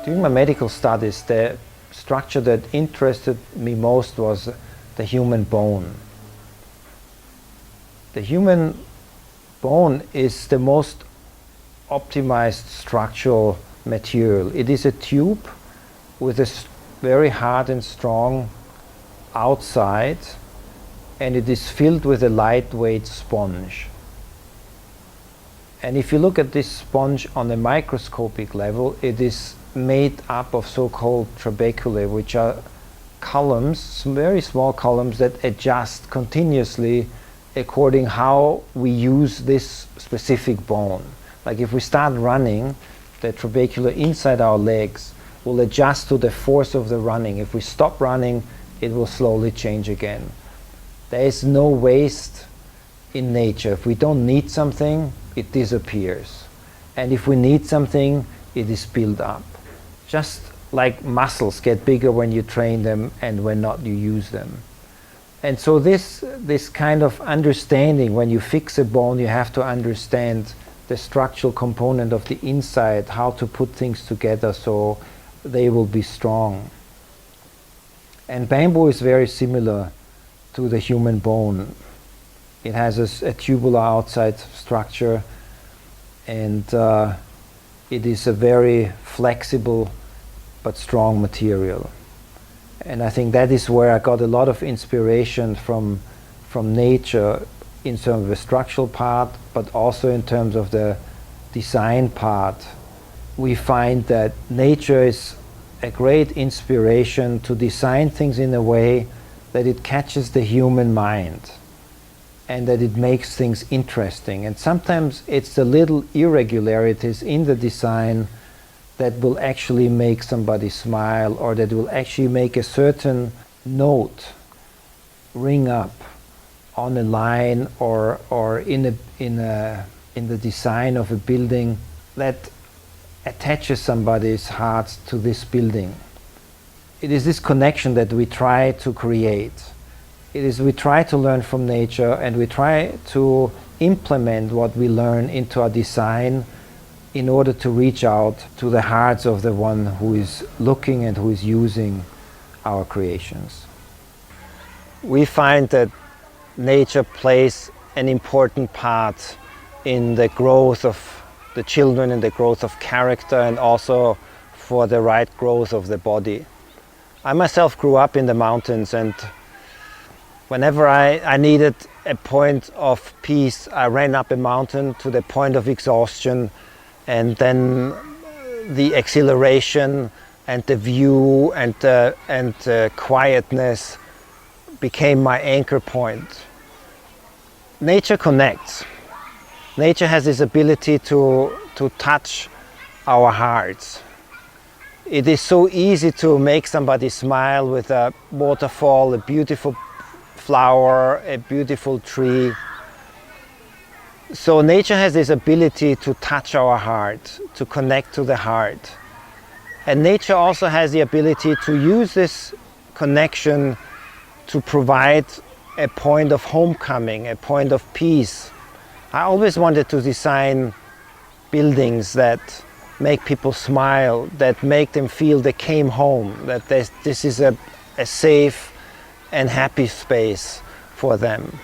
During my medical studies, the structure that interested me most was the human bone. The human bone is the most optimized structural material. It is a tube with a very hard and strong outside, and it is filled with a lightweight sponge. And if you look at this sponge on a microscopic level, it is made up of so-called trabeculae, which are columns, very small columns that adjust continuously according how we use this specific bone. Like if we start running, the trabeculae inside our legs will adjust to the force of the running. If we stop running, it will slowly change again. There is no waste in nature. If we don't need something, it disappears. And if we need something, it is built up. Just like muscles get bigger when you train them, and when not, you use them. And so this kind of understanding, when you fix a bone, you have to understand the structural component of the inside, how to put things together so they will be strong. And bamboo is very similar to the human bone. It has a tubular outside structure, and it is a very flexible but strong material. And I think that is where I got a lot of inspiration from nature in terms of the structural part, but also in terms of the design part. We find that nature is a great inspiration to design things in a way that it catches the human mind and that it makes things interesting. And sometimes it's the little irregularities in the design that will actually make somebody smile, or that will actually make a certain note ring up on a line or in the design of a building that attaches somebody's heart to this building. It is this connection that we try to create. We try to learn from nature, and we try to implement what we learn into our design in order to reach out to the hearts of the one who is looking and who is using our creations. We find that nature plays an important part in the growth of the children and the growth of character, and also for the right growth of the body. I myself grew up in the mountains, and whenever I needed a point of peace, I ran up a mountain to the point of exhaustion, and then the exhilaration and the view and the quietness became my anchor point. Nature connects. Nature has this ability to touch our hearts. It is so easy to make somebody smile with a waterfall, a beautiful flower, a beautiful tree. So nature has this ability to touch our heart, to connect to the heart. And nature also has the ability to use this connection to provide a point of homecoming, a point of peace. I always wanted to design buildings that make people smile, that make them feel they came home, that this is a safe and happy space for them.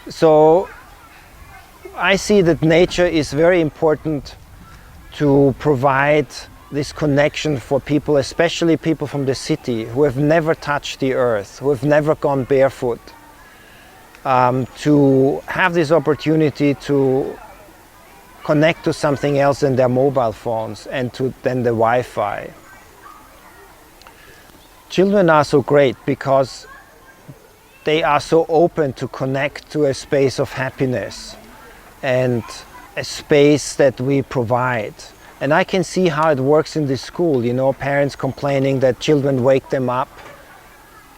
So I see that nature is very important to provide this connection for people, especially people from the city who have never touched the earth, who have never gone barefoot, to have this opportunity to connect to something else than their mobile phones and to then the Wi-Fi. Children are so great because they are so open to connect to a space of happiness and a space that we provide. And I can see how it works in the school, you know, parents complaining that children wake them up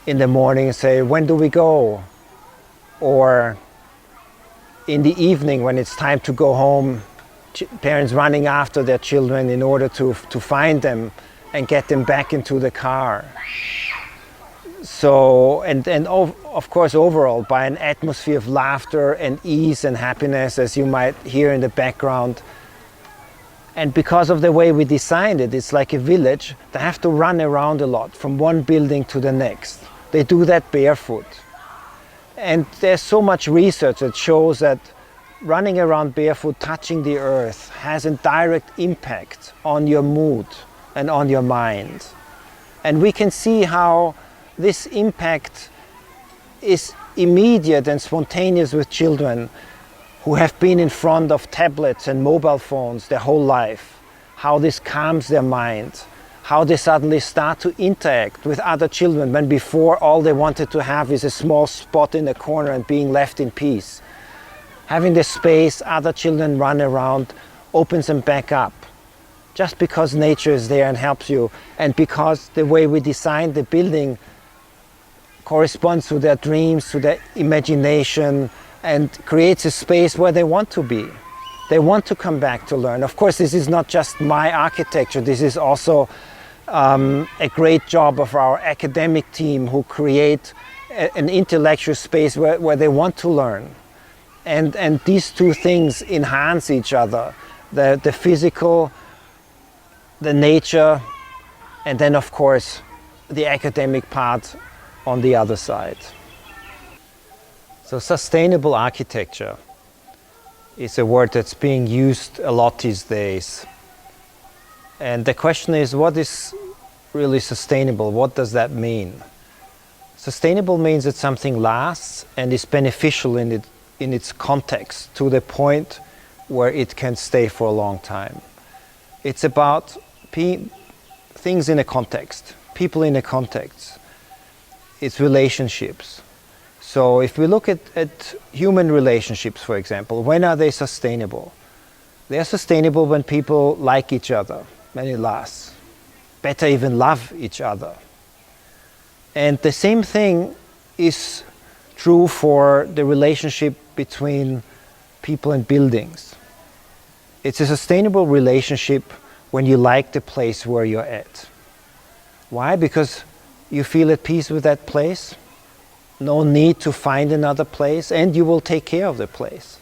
in the morning and say, when do we go? Or in the evening when it's time to go home, parents running after their children in order to find them and get them back into the car. So, and of course overall by an atmosphere of laughter and ease and happiness, as you might hear in the background. And because of the way we designed it, it's like a village. They have to run around a lot from one building to the next. They do that barefoot. And there's so much research that shows that running around barefoot, touching the earth, has a direct impact on your mood and on your mind. And we can see how this impact is immediate and spontaneous with children who have been in front of tablets and mobile phones their whole life, how this calms their mind, how they suddenly start to interact with other children when before all they wanted to have is a small spot in a corner and being left in peace. Having the space, other children run around, opens them back up. Just because nature is there and helps you, and because the way we designed the building corresponds to their dreams, to their imagination, and creates a space where they want to be. They want to come back to learn. Of course, this is not just my architecture, this is also a great job of our academic team who create an intellectual space where they want to learn. And these two things enhance each other, the physical, the nature, and then of course the academic part on the other side. So sustainable architecture is a word that's being used a lot these days. And the question is, what is really sustainable? What does that mean? Sustainable means that something lasts and is beneficial in its context to the point where it can stay for a long time. It's about things in a context, people in a context. It's relationships. So if we look at human relationships, for example, when are they sustainable? They are sustainable when people like each other, when it lasts. Better even love each other. And the same thing is true for the relationship between people and buildings. It's a sustainable relationship when you like the place where you're at. Why? Because you feel at peace with that place. No need to find another place, and you will take care of the place.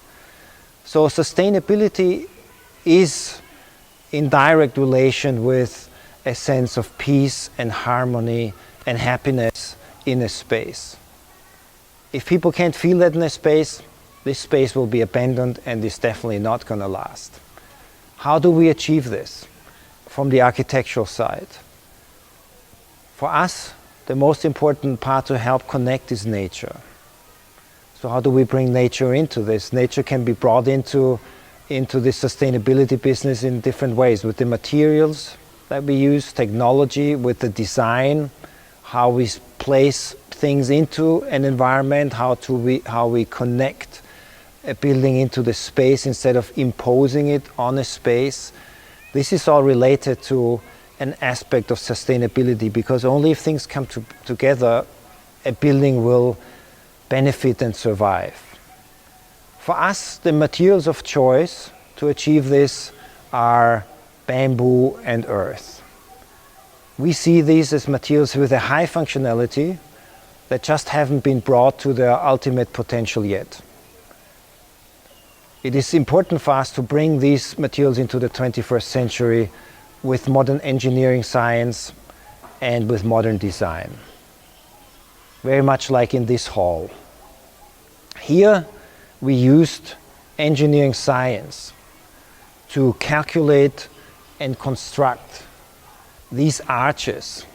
So sustainability is in direct relation with a sense of peace and harmony and happiness in a space. If people can't feel that in a space, this space will be abandoned and is definitely not going to last. How do we achieve this from the architectural side? For us, the most important part to help connect is nature. So how do we bring nature into this? Nature can be brought into this sustainability business in different ways, with the materials that we use, technology, with the design, how we place things into an environment, how we connect a building into the space instead of imposing it on a space. This is all related to an aspect of sustainability, because only if things come together, a building will benefit and survive. For us, the materials of choice to achieve this are bamboo and earth. We see these as materials with a high functionality that just haven't been brought to their ultimate potential yet. It is important for us to bring these materials into the 21st century with modern engineering science and with modern design. Very much like in this hall. Here we used engineering science to calculate and construct these arches,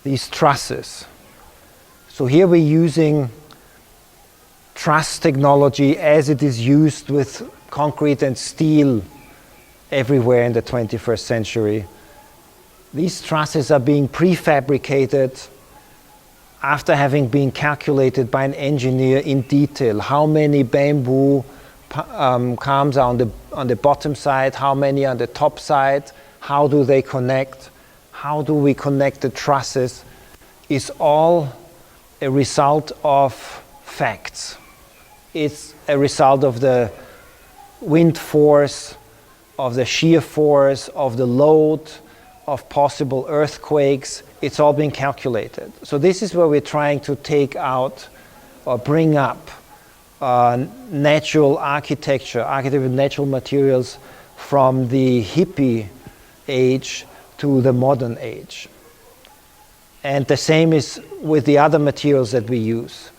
these trusses. So here we're using truss technology as it is used with concrete and steel everywhere in the 21st century. These trusses are being prefabricated after having been calculated by an engineer in detail. How many bamboo columns are on the bottom side, how many on the top side, how do they connect, how do we connect the trusses, is all a result of facts. It's a result of the wind force, of the shear force, of the load, of possible earthquakes. It's all been calculated. So this is where we're trying to take out or bring up natural architecture with natural materials from the hippie age to the modern age. And the same is with the other materials that we use.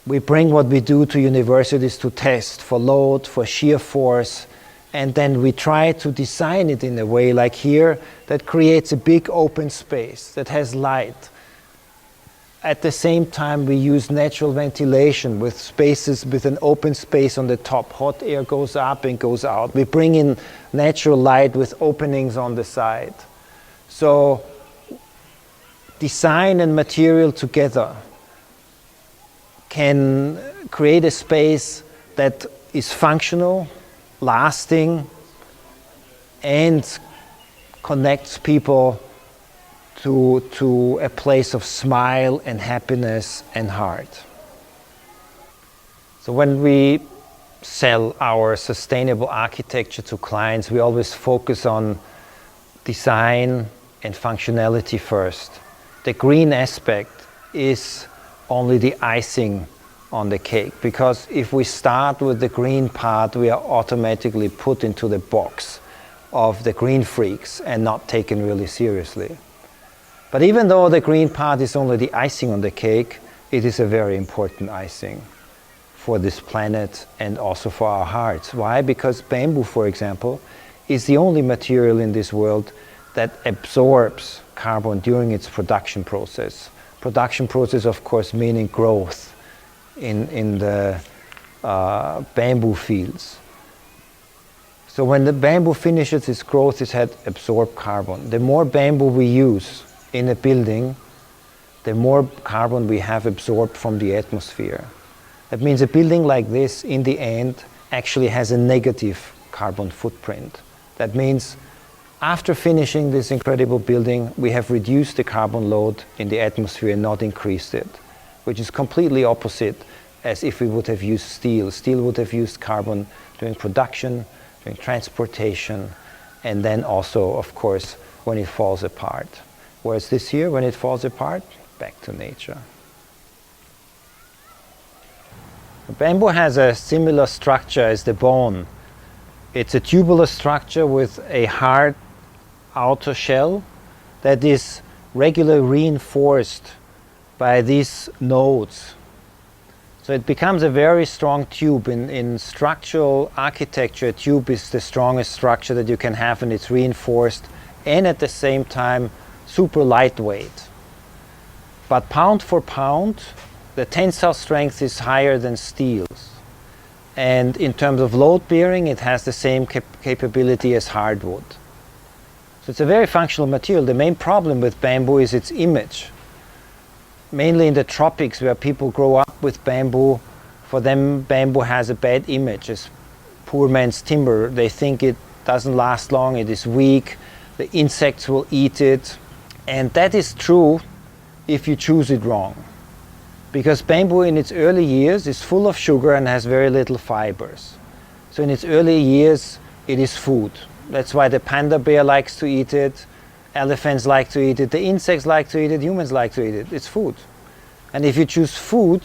We bring what we do to universities to test for load, for shear force, and then we try to design it in a way like here that creates a big open space that has light. At the same time, we use natural ventilation with spaces with an open space on the top. Hot air goes up and goes out. We bring in natural light with openings on the side. So design and material together can create a space that is functional, lasting, and connects people to a place of smile and happiness and heart. So when we sell our sustainable architecture to clients, we always focus on design and functionality first. The green aspect is only the icing on the cake, because if we start with the green part, we are automatically put into the box of the green freaks and not taken really seriously. But even though the green part is only the icing on the cake, it is a very important icing for this planet and also for our hearts. Why? Because bamboo, for example, is the only material in this world that absorbs carbon during its production process. Production process, of course, meaning growth in the bamboo fields. So when the bamboo finishes its growth, it had absorbed carbon. The more bamboo we use in a building, the more carbon we have absorbed from the atmosphere. That means a building like this, in the end, actually has a negative carbon footprint. That means after finishing this incredible building, we have reduced the carbon load in the atmosphere and not increased it, which is completely opposite as if we would have used steel. Steel would have used carbon during production, during transportation, and then also, of course, when it falls apart. Whereas this here, when it falls apart, back to nature. Bamboo has a similar structure as the bone. It's a tubular structure with a hard outer shell that is regularly reinforced by these nodes. So it becomes a very strong tube. In structural architecture, a tube is the strongest structure that you can have, and it's reinforced and at the same time super lightweight. But pound for pound, the tensile strength is higher than steel's. And in terms of load bearing, it has the same capability as hardwood. So it's a very functional material. The main problem with bamboo is its image. Mainly in the tropics, where people grow up with bamboo, for them bamboo has a bad image as poor man's timber. They think it doesn't last long, it is weak, the insects will eat it. And that is true if you choose it wrong. Because bamboo in its early years is full of sugar and has very little fibers. So in its early years, it is food. That's why the panda bear likes to eat it, elephants like to eat it, the insects like to eat it, humans like to eat it. It's food. And if you choose food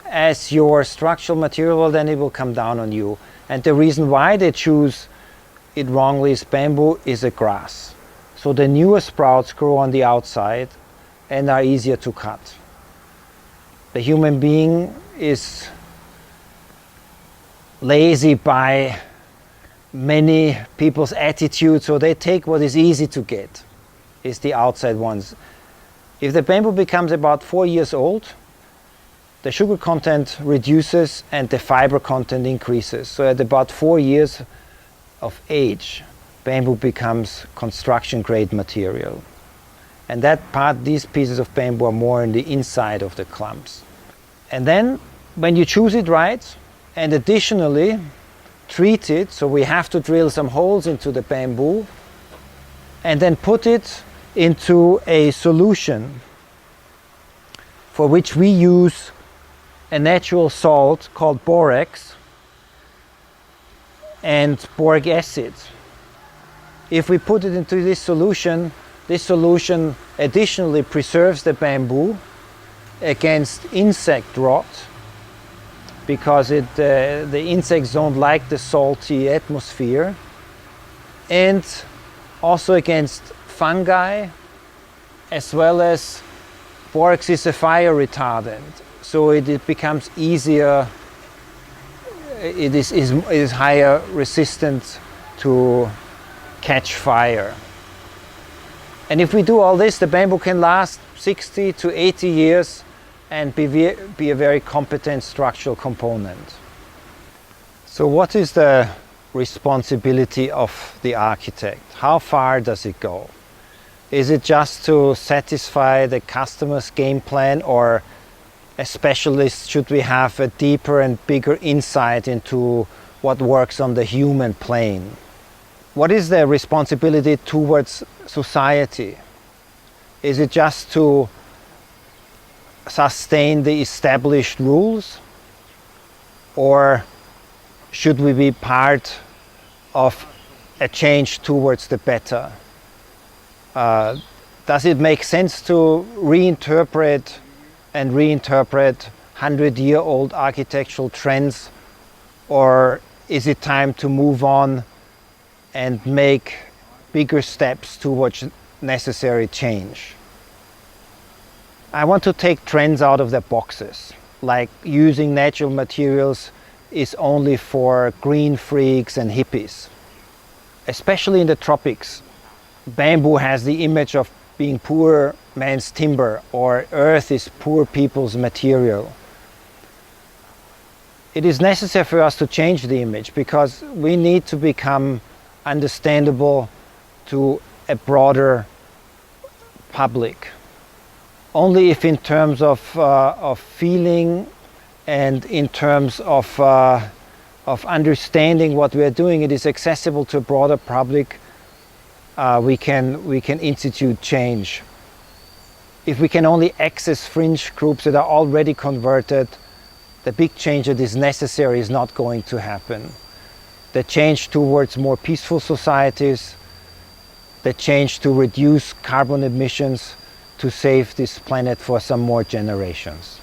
as your structural material, well, then it will come down on you. And the reason why they choose it wrongly is bamboo is a grass. So the newer sprouts grow on the outside and are easier to cut. The human being is lazy by many people's attitude, so they take what is easy to get, is the outside ones. If the bamboo becomes about 4 years old, the sugar content reduces and the fiber content increases. So at about 4 years of age, bamboo becomes construction grade material. And that part, these pieces of bamboo are more in the inside of the clumps. And then when you choose it right, and additionally treat it, so we have to drill some holes into the bamboo and then put it into a solution for which we use a natural salt called borax and boric acid. If we put it into this solution additionally preserves the bamboo against insect rot, because the insects don't like the salty atmosphere, and also against fungi, as well as borax is a fire retardant, so it becomes easier, it is higher resistant to catch fire. And if we do all this, the bamboo can last 60 to 80 years and be a very competent structural component. So what is the responsibility of the architect? How far does it go? Is it just to satisfy the customer's game plan, or as specialists should we have a deeper and bigger insight into what works on the human plane? What is the responsibility towards society? Is it just to sustain the established rules, or should we be part of a change towards the better? Does it make sense to reinterpret 100-year-old architectural trends, or is it time to move on and make bigger steps towards necessary change? I want to take trends out of their boxes, like using natural materials is only for green freaks and hippies. Especially in the tropics, bamboo has the image of being poor man's timber, or earth is poor people's material. It is necessary for us to change the image, because we need to become understandable to a broader public. Only if in terms of feeling and in terms of understanding what we are doing, it is accessible to a broader public, we can institute change. If we can only access fringe groups that are already converted, the big change that is necessary is not going to happen. The change towards more peaceful societies, the change to reduce carbon emissions, to save this planet for some more generations.